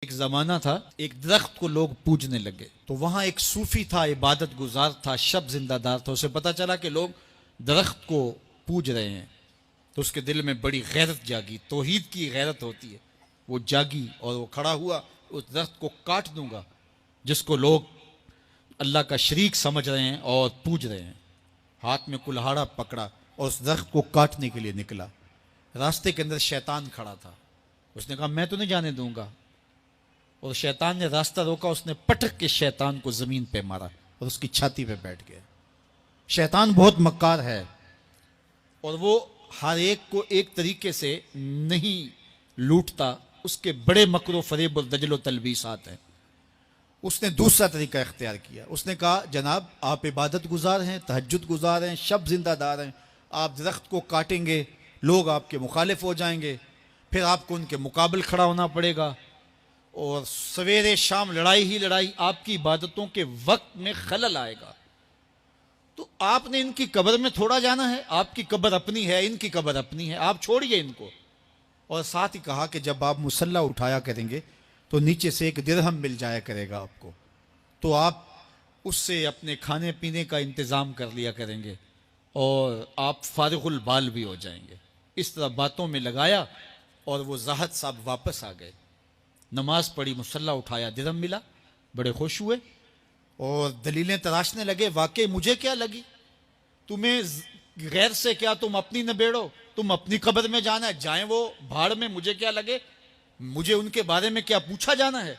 एक जमाना था, एक दरख्त को लोग पूजने लगे। तो वहां एक सूफी था, इबादत गुजार था, शब जिंदादार था। उसे पता चला कि लोग दरख्त को पूज रहे हैं, तो उसके दिल में बड़ी गैरत जागी, तौहीद की गैरत होती है। वो जागी और वो खड़ा हुआ, उस दरख्त को काट दूंगा जिसको लोग अल्लाह का शरीक समझ रहे हैं और पूज रहे हैं। हाथ में कुल्हाड़ा पकड़ा और उस दरख्त को काटने के लिए निकला। रास्ते के अंदर शैतान खड़ा था। उसने कहा मैं तो नहीं जाने दूंगा, और शैतान ने रास्ता रोका। उसने पटक के शैतान को जमीन पे मारा और उसकी छाती पे बैठ गया। शैतान बहुत मक्कार है और वो हर एक को एक तरीके से नहीं लूटता, उसके बड़े मकरो फरेब और दजलो तलबीसात हैं। उसने दूसरा तरीका इख्तियार किया। उसने कहा जनाब आप इबादत गुजार हैं, तहज्जुद गुजार हैं, शब जिंदादार हैं, आप दरख्त को काटेंगे, लोग आपके मुखालिफ हो जाएंगे, फिर आपको उनके मुकाबले खड़ा होना पड़ेगा और सवेरे शाम लड़ाई ही लड़ाई, आपकी इबादतों के वक्त में खलल आएगा। तो आपने इनकी कब्र में थोड़ा जाना है, आपकी कब्र अपनी है, इनकी कब्र अपनी है, आप छोड़िए इनको। और साथ ही कहा कि जब आप मुसल्ला उठाया करेंगे तो नीचे से एक दिरहम मिल जाया करेगा आपको, तो आप उससे अपने खाने पीने का इंतज़ाम कर लिया करेंगे और आप फारिगुल बाल भी हो जाएंगे। इस तरह बातों में लगाया और वो ज़ाहद साहब वापस आ गए। नमाज पढ़ी, मुसल्ला उठाया, दिरहम मिला, बड़े खुश हुए और दलीलें तराशने लगे। वाकई मुझे क्या लगी, तुम्हें गैर से क्या, तुम अपनी नबेड़ो, तुम अपनी कब्र में जाना है, जाएं वो भाड़ में, मुझे क्या लगे, मुझे उनके बारे में क्या पूछा जाना है।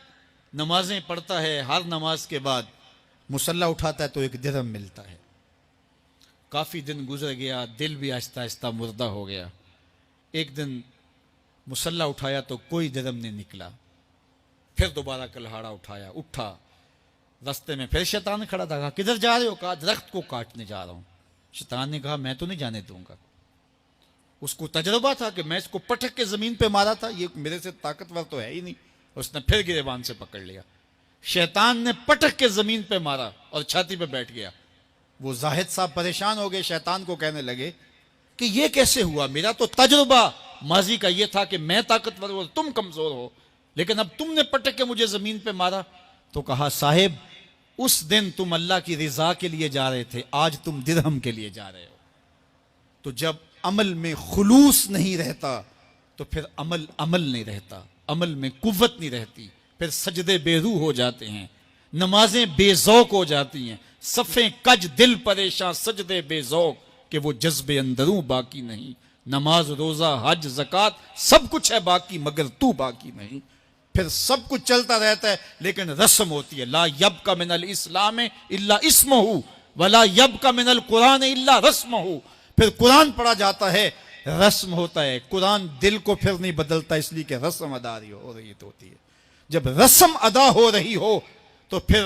नमाजें पढ़ता है, हर नमाज के बाद मुसल्ला उठाता है तो एक दिरहम मिलता है। काफ़ी दिन गुजर गया, दिल भी आहिस्ता आहिस्ता मुर्दा हो गया। एक दिन मुसल्ला उठाया तो कोई दिरहम नहीं निकला। फिर दोबारा कुल्हाड़ा उठाया, उठा, रास्ते में फिर शैतान खड़ा था। कहा किधर जा रहे हो? कहा दरख्त को काटने जा रहा हूं। शैतान ने कहा मैं तो नहीं जाने दूंगा। उसको तजुर्बा था कि मैं इसको पटक के जमीन पे मारा था, ये मेरे से ताकतवर तो है ही नहीं। उसने फिर गिरेबान से पकड़ लिया। शैतान ने पटक के जमीन पे मारा और छाती पे बैठ गया। वो जाहिद साहब परेशान हो गए, शैतान को कहने लगे कि ये कैसे हुआ, मेरा तो तजुर्बा माजी का ये था कि मैं ताकतवर हो, तुम कमजोर हो, लेकिन अब तुमने पटक के मुझे जमीन पे मारा। तो कहा साहिब उस दिन तुम अल्लाह की रिजा के लिए जा रहे थे, आज तुम दिरहम के लिए जा रहे हो। तो जब अमल में खुलूस नहीं रहता तो फिर अमल अमल नहीं रहता, अमल में कुव्वत नहीं रहती, फिर सजदे बेरूह हो जाते हैं, नमाजें बेजौक हो जाती हैं, सफ़े कज दिल परेशान, सजदे बेजौक कि वो जज्बे अंदरूं बाकी नहीं। नमाज रोजा हज ज़कात सब कुछ है बाकी, मगर तू बाकी नहीं। फिर सब कुछ चलता रहता है लेकिन रस्म होती है। ला यब का मिनल इस्लाम इल्ला इस्महु वला यब का मिनल कुरान इल्ला रस्महु। फिर कुरान पढ़ा जाता है, रस्म होता है, कुरान दिल को फिर नहीं बदलता, इसलिए कि रस्म अदा हो रही होती है। जब रस्म अदा हो रही हो तो फिर